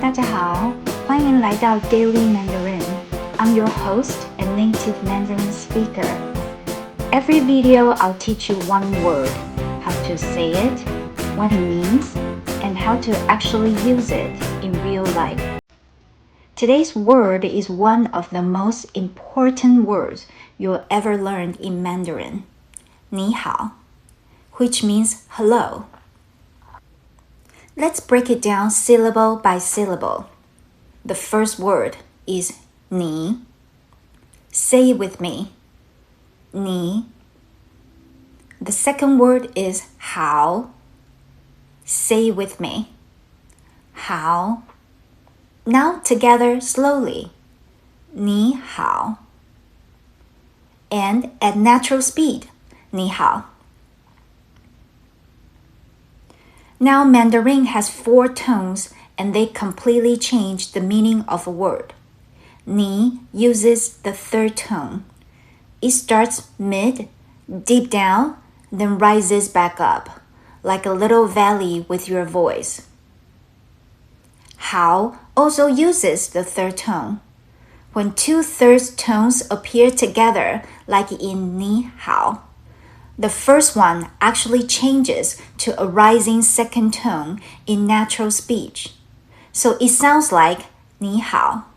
大家好，欢迎来到 Daily Mandarin. I'm your host and native Mandarin speaker. Every video I'll teach you one word, how to say it, what it means, and how to actually use it in real life. Today's word is one of the most important words you'll ever learn in Mandarin. 你好, which means hello. Let's break it down syllable by syllable. The first word is 你. Say it with me. 你. The second word is 好. Say it with me. 好. Now together slowly. 你好. And at natural speed. 你好. Now Mandarin has 4 tones and they completely change the meaning of a word. 你 uses the 3rd tone. It starts mid, deep down, then rises back up, like a little valley with your voice. 好 also uses the 3rd tone. When 2/3 tones appear together, like in 你好, the first one actually changes to a rising 2nd tone in natural speech. So it sounds like 你好.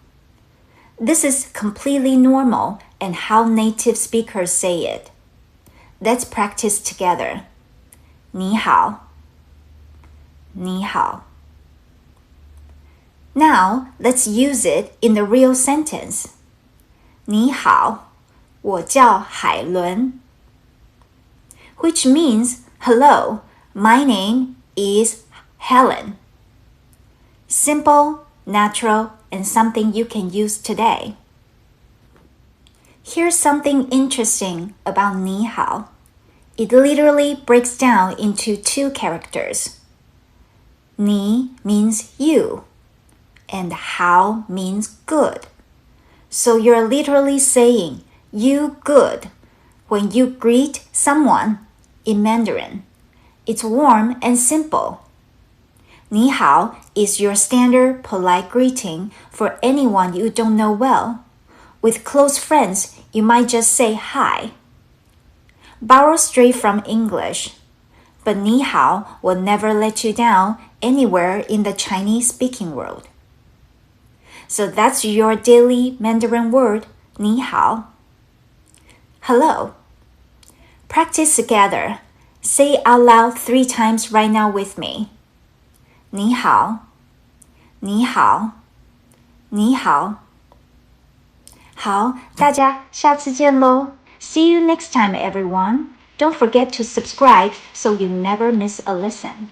This is completely normal and how native speakers say it. Let's practice together. 你好. 你好. Now, let's use it in the real sentence. 你好, 我叫海伦. Which means, hello, my name is Helen. Simple, natural, and something you can use today. Here's something interesting about 你好. It literally breaks down into 2 characters. 你 means you, and 好 means good. So you're literally saying, you good, when you greet someone in Mandarin. It's warm and simple. 你好 is your standard polite greeting for anyone you don't know well. With close friends, you might just say hi. Borrow straight from English. But 你好 will never let you down anywhere in the Chinese-speaking world. So that's your daily Mandarin word, 你好. Hello. Practice together. Say it out loud 3 times right now with me. 你好. 你好. 你好. 好，大家下次见咯. See you next time, everyone. Don't forget to subscribe so you never miss a lesson.